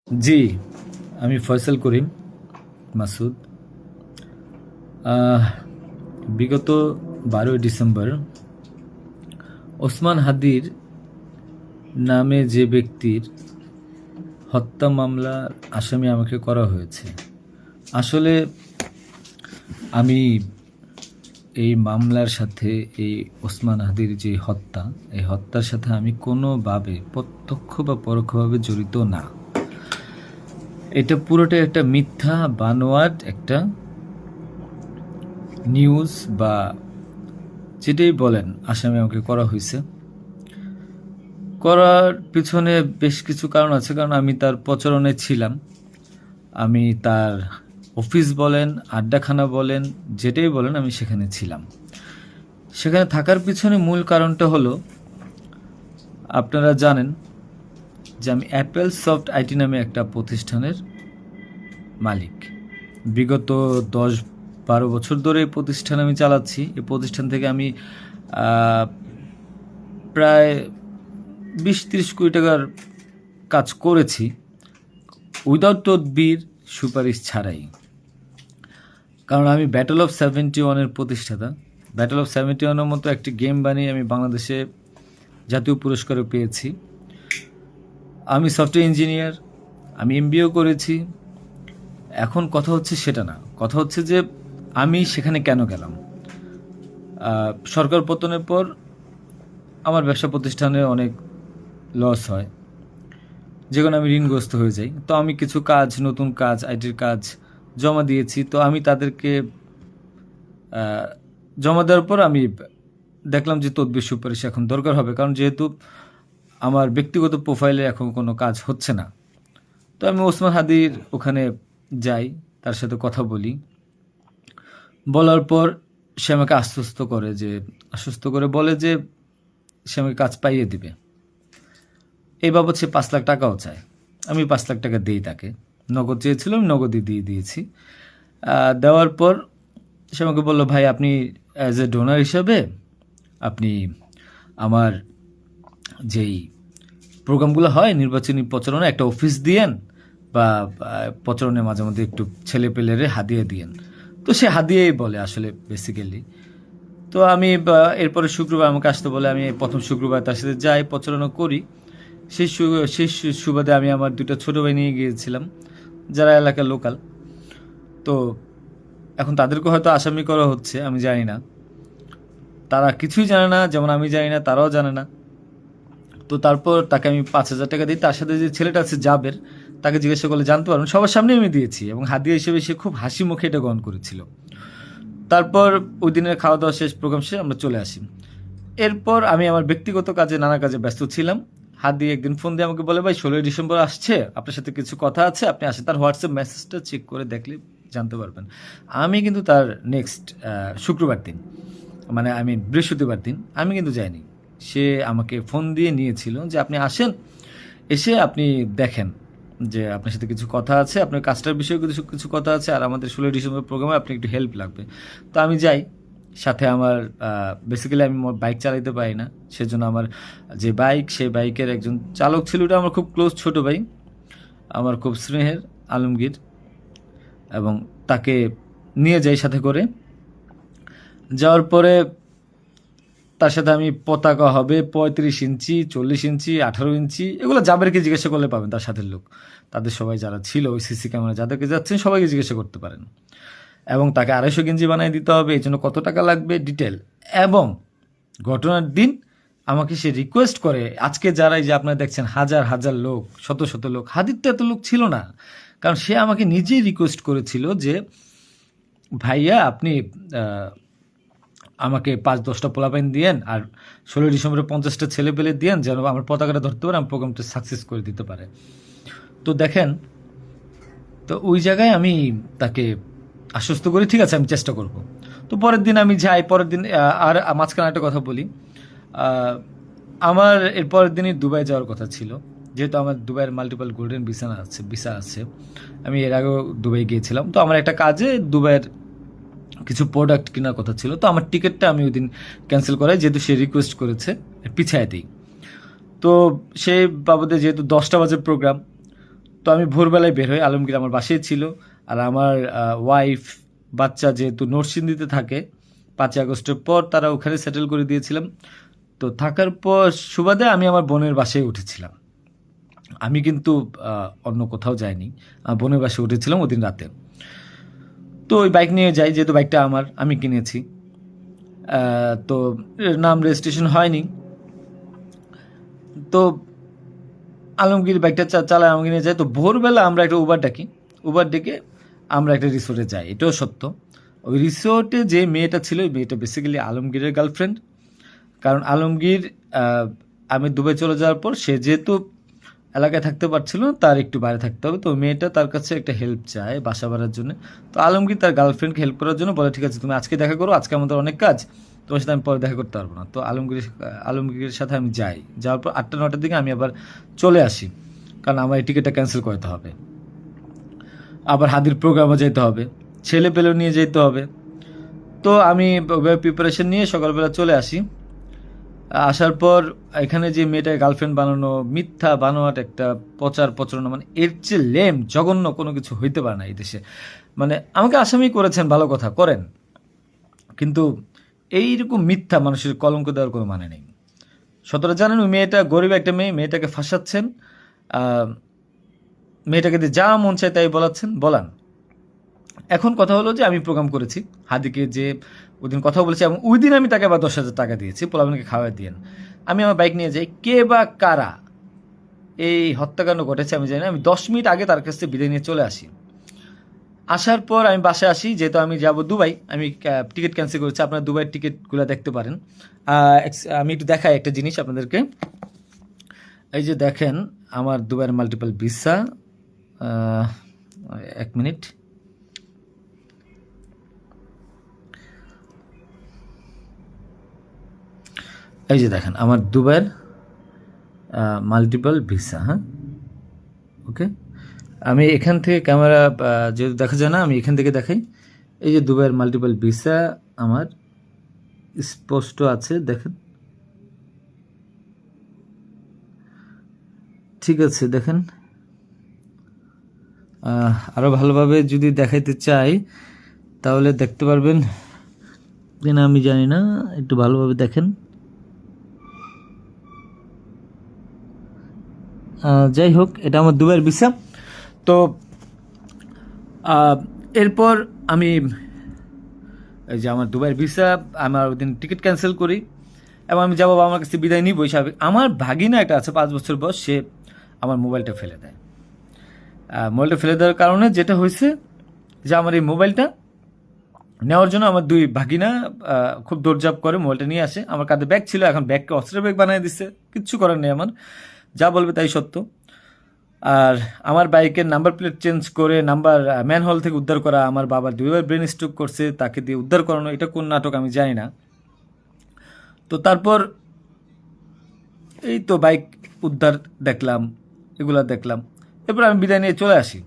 জি, আমি ফয়সাল করিম মাসুদ। আহ, বিগত 12ই ডিসেম্বর ওসমান হাদির নামে যে ব্যক্তির হত্যা মামলার আসামি আমাকে করা হয়েছে। আসলে আমি এই মামলার সাথে এই ওসমান হাদির যে হত্যা, এই হত্যার সাথে আমি কোনোভাবে প্রত্যক্ষ বা পরোক্ষভাবে জড়িত না। এটা পুরোটা একটা মিথ্যা বানোয়াট একটা নিউজ বা যেটাই বলেন আসামি আমাকে করা হয়েছে। করার পিছনে বেশ কিছু কারণ আছে, কারণ আমি তার প্রচারণে ছিলাম। আমি তার অফিস বলেন, আড্ডাখানা বলেন, যেটাই বলেন আমি সেখানে ছিলাম। সেখানে থাকার পিছনে মূল কারণটা হলো, আপনারা জানেন যে আমি অ্যাপেল সফট আইটি নামে একটা প্রতিষ্ঠানের মালিক। বিগত 10-12 বছর ধরে এই প্রতিষ্ঠান আমি চালাচ্ছি। এই প্রতিষ্ঠান থেকে আমি প্রায় 20-30 কোটি টাকার কাজ করেছি, উইদাউট তদবির, সুপারিশ ছাড়াই। কারণ আমি ব্যাটল অফ 71-এর প্রতিষ্ঠাতা। ব্যাটল অফ 71-এর মতো একটি গেম বানিয়ে আমি বাংলাদেশে জাতীয় পুরস্কারও পেয়েছি। আমি সফটওয়্যার ইঞ্জিনিয়ার, আমি এমবিএও করেছি। এখন কথা হচ্ছে সেটা না, কথা হচ্ছে যে আমি সেখানে কেন গেলাম। সরকার পতনের পর আমার ব্যবসা প্রতিষ্ঠানে অনেক লস হয়, যেখানে আমি ঋণগ্রস্ত হয়ে যাই। তো আমি কিছু কাজ, নতুন কাজ, আইটির কাজ জমা দিয়েছি। তো আমি তাদেরকে জমা দেওয়ার পর আমি দেখলাম যে তদবির সুপারিশ এখন দরকার হবে, কারণ যেহেতু আমার ব্যক্তিগত প্রোফাইলে এখন কোনো কাজ হচ্ছে না। তো আমি ওসমান হাদির ওখানে যাই, তার সাথে কথা বলি। বলার পর সে আমাকে আশ্বস্ত করে বলে যে সে আমাকে কাজ পাইয়ে দিবে। এই বাবদ সে 5 লাখ টাকাও চায়। আমি 5 লাখ টাকা দিই তাকে। নগদ চেয়েছিল, আমি নগদই দিয়ে দিয়েছি। দেওয়ার পর সে আমাকে বলল, ভাই আপনি অ্যাজ এ ডোনার হিসাবে আপনি আমার যেই প্রোগ্রামগুলো হয় নির্বাচনী প্রচারণা, একটা অফিস দিয়েন, বা প্রচারণে মাঝে মধ্যে একটু ছেলে পেলেরে হাদিয়ে দিয়েন। তো সে হাদিয়েই বলে আসলে বেসিক্যালি। তো আমি এরপরে শুক্রবার আমাকে আসতে বলে, আমি প্রথম শুক্রবার তার সাথে যাই, প্রচারণা করি। সেই সুবাদে আমি আমার 2টা ছোটো ভাই নিয়ে গিয়েছিলাম, যারা এলাকার লোকাল। তো এখন তাদেরকে হয়তো আসামি করা হচ্ছে, আমি জানি না। তারা কিছুই জানে না, যেমন আমি জানি না, তারাও জানে না। তো তারপর তাকে আমি 5,000 টাকা দিই। তার সাথে যে ছেলেটা আছে জাবের, তাকে জিজ্ঞাসা করলে জানতে পারবেন, সবার সামনে আমি দিয়েছি, এবং হাদিয়া হিসেবে সে খুব হাসি মুখে এটা গ্রহণ করেছিল। তারপর ওই দিনের খাওয়া দাওয়া শেষ, প্রোগ্রাম শেষ, আমরা চলে আসি। এরপর আমি আমার ব্যক্তিগত কাজে, নানা কাজে ব্যস্ত ছিলাম। হাদি একদিন ফোন দিয়ে আমাকে বলে, ভাই 16ই ডিসেম্বর আসছে, আপনার সাথে কিছু কথা আছে, আপনি আসেন। তার হোয়াটসঅ্যাপ মেসেজটা চেক করে দেখলে জানতে পারবেন। আমি কিন্তু তার নেক্সট শুক্রবার দিন, মানে আমি বৃহস্পতিবার দিন আমি কিন্তু যাইনি। সে আমাকে ফোন দিয়ে নিয়েছিল যে আপনি আসেন, এসে আপনি দেখেন যে আপনার সাথে কিছু কথা আছে, আপনার কাজটার বিষয়ে কিছু কিছু কথা আছে, আর আমাদের 16ই ডিসেম্বর প্রোগ্রামে আপনি একটু হেল্প লাগবে। তো আমি যাই। সাথে আমার বেসিক্যালি আমি বাইক চালাইতে পারি না, সেজন্য আমার যে বাইক, সেই বাইকের একজন চালক ছিল, ওটা আমার খুব ক্লোজ ছোটো ভাই, আমার খুব স্নেহের, আলমগীর। এবং তাকে নিয়ে যাই সাথে করে। যাওয়ার পরে তার সাথে আমি, পতাকা হবে 35 ইঞ্চি, 40 ইঞ্চি, 18 ইঞ্চি, এগুলো জাবেরকে জিজ্ঞাসা করলে পাবেন, তার সাথে লোক, তাদের সবাই যারা ছিল ওই সিসি ক্যামেরা যাদেরকে যাচ্ছেন সবাইকে জিজ্ঞাসা করতে পারেন। এবং তাকে 250 গেঞ্জি বানিয়ে দিতে হবে, এই জন্য কত টাকা লাগবে ডিটেল। এবং ঘটনার দিন আমাকে সে রিকোয়েস্ট করে, আজকে যারাই যে আপনারা দেখছেন হাজার হাজার লোক, শত শত লোক, হাদির তো এত লোক ছিল না, কারণ সে আমাকে নিজেই রিকোয়েস্ট করেছিল যে ভাইয়া আপনি আমাকে 5-10টা পোলাপাইন দিয়েন, আর 16ই ডিসেম্বরে 50টা ছেলে পেলে দিয়েন, যেন আমার পতাকাটা ধরতে পারে, আমার প্রোগ্রামটা সাকসেস করে দিতে পারে। তো দেখেন, তো ওই জায়গায় আমি তাকে আশ্বস্ত করি, ঠিক আছে আমি চেষ্টা করব। তো পরের দিন আমি যাই। পরের দিন আর মাঝখানে একটা কথা বলি, আমার এর পরের দিনই দুবাই যাওয়ার কথা ছিল, যেহেতু আমার দুবাইয়ের মাল্টিপল গোল্ডেন ভিসা আছে। আমি এর আগেও দুবাই গিয়েছিলাম। তো আমার একটা কাজে দুবাইয়ের কিছু প্রোডাক্ট কেনার কথা ছিল। তো আমার টিকিটটা আমি ওই দিন ক্যান্সেল করাই, যেহেতু সে রিকোয়েস্ট করেছে, পিছায় দিই। তো সেই বাবদে যেহেতু 10টা বাজে প্রোগ্রাম, তো আমি ভোরবেলায় বের হই, আলমগীর আমার বাসায় ছিল। আর আমার ওয়াইফ, বাচ্চা যেহেতু নরসিংদীতে থাকে, 5ই আগস্টের পর তারা ওখানে সেটেল করে দিয়েছিলাম। তো থাকার পর সুবাদে আমি আমার বোনের বাসায় উঠেছিলাম। আমি কিন্তু অন্য কোথাও যাইনি, বোনের বাসায় উঠেছিলাম ওদিন রাতে। তো ওই বাইক নিয়ে যাই, যেহেতু বাইকটা আমি কিনেছি। তো নাম রেজিস্ট্রেশন হয়নি। তো আলমগীর বাইকটা চালায়, আমাকে নিয়ে যায়। তো ভোরবেলা আমরা একটা উবার ডেকে আমরা একটা রিসোর্টে যাই, এটাও সত্য। ওই রিসোর্টে যে মেয়েটা ছিল, ওই মেয়েটা বেসিক্যালি আলমগীরের গার্লফ্রেন্ড। কারণ আলমগীর আমি দুবাই চলে যাওয়ার পর সে যেহেতু এলাকায় থাকতে পারছিল না, তার একটু বাইরে থাকতে হবে। তো ওই মেয়েটা তার কাছে একটা হেল্প চায় বাসা ভাড়ার জন্য। তো আলমগীর তার গার্লফ্রেন্ডকে হেল্প করার জন্য বলে, ঠিক আছে তুমি আজকে দেখা করো, আজকে আমাদের অনেক কাজ, তোমার সাথে আমি পরে দেখা করতে পারবো না। তো আলমগীরের সাথে আমি যাই। যাওয়ার পর 8টা-9টার দিকে আমি আবার চলে আসি, কারণ আমার এই টিকিটটা ক্যান্সেল করতে হবে। আবার হাদির প্রোগ্রামে যেতে হবে, ছেলে পেলেও নিয়ে যেতে হবে। তো আমি প্রিপারেশন নিয়ে সকালবেলা চলে আসি। আসার পর এখানে যে মেয়েটাকে গার্লফ্রেন্ড বানানো, মিথ্যা বানোয়াট একটা প্রচারণা, মানে এর চেয়ে জঘন্য কোনো কিছু হইতে পারে না এই দেশে। মানে আমাকে আসামি করেছেন, ভালো কথা করেন, কিন্তু এইরকম মিথ্যা মানুষের কলঙ্ক দেওয়ার কোনো মানে নেই। সতরা জানেন ওই মেয়েটা গরিব একটা মেয়ে, মেয়েটাকে ফাঁসাচ্ছেন, মেয়েটাকে দিয়ে যা মন চায় তাই বলান। এখন কথা হলো যে আমি প্রোগ্রাম করেছি, হাদিকে যে ওই দিন কথা বলেছি, এবং ওই দিন আমি তাকে আবার 10,000 টাকা দিয়েছি, পোলাপানকে খাওয়া দিয়েন। আমি আমার বাইক নিয়ে যাই, কে বা কারা এই হত্যাকাণ্ড ঘটেছে আমি জানি না। আমি 10 মিনিট আগে তার কাছ থেকে বিদায় নিয়ে চলে আসি। আসার পর আমি বাসায় আসি, যেহেতু আমি যাব দুবাই, আমি টিকিট ক্যান্সেল করেছি। আপনারা দুবাইয়ের টিকিটগুলো দেখতে পারেন। আমি একটু দেখাই একটা জিনিস আপনাদেরকে। এই যে দেখেন আমার দুবাইয়ের মাল্টিপল ভিসা। 1 মিনিট। এই যে দেখেন আমার দুবাইয়ের মাল্টিপল ভিসা। হ্যাঁ, ওকে। আমি এখান থেকে ক্যামেরা যেহেতু দেখা যায় না, আমি এখান থেকে দেখাই। এই যে দুবাইয়ের মাল্টিপল ভিসা আমার স্পষ্ট আছে, দেখেন। ঠিক আছে, দেখেন। আরও ভালোভাবে যদি দেখাইতে চাই তাহলে দেখতে পারবেন কিনা আমি জানি না, একটু ভালোভাবে দেখেন। যাই হোক, এটা আমার দুবাইয়ের ভিসা। তো এরপর আমি এই যে আমার দুবাইয়ের ভিসা, আমার ওই দিন টিকিট ক্যান্সেল করি এবং আমি যাবো আমার কাছে বিদায় নিবই স্বাভাবিক। আমার ভাগিনা একটা আছে 5 বছর বয়স, সে আমার মোবাইলটা ফেলে দেয়। মোবাইলটা ফেলে দেওয়ার কারণে যেটা হয়েছে যে আমার এই মোবাইলটা নেওয়ার জন্য আমার 2 ভাগিনা খুব দৌড়ঝাঁপ করে মোবাইলটা নিয়ে আসে। আমার কাঁধে ব্যাগ ছিল, এখন ব্যাগকে অস্ত্রের ব্যাগ বানিয়ে দিচ্ছে, কিচ্ছু করার নেই আমার, যা বলবে তাই সত্য। আর আমার বাইকের নাম্বার প্লেট চেঞ্জ করে নাম্বার ম্যানহোল থেকে উদ্ধার করা, আমার বাবার 2বার ব্রেন স্ট্রোক করছে, তাকে দিয়ে উদ্ধার করানো, এটা কোন নাটক আমি জানি না। তো তারপর এই তো বাইক উদ্ধার দেখলাম, এগুলা দেখলাম। এরপর আমি বিদায় নিয়ে চলে আসি।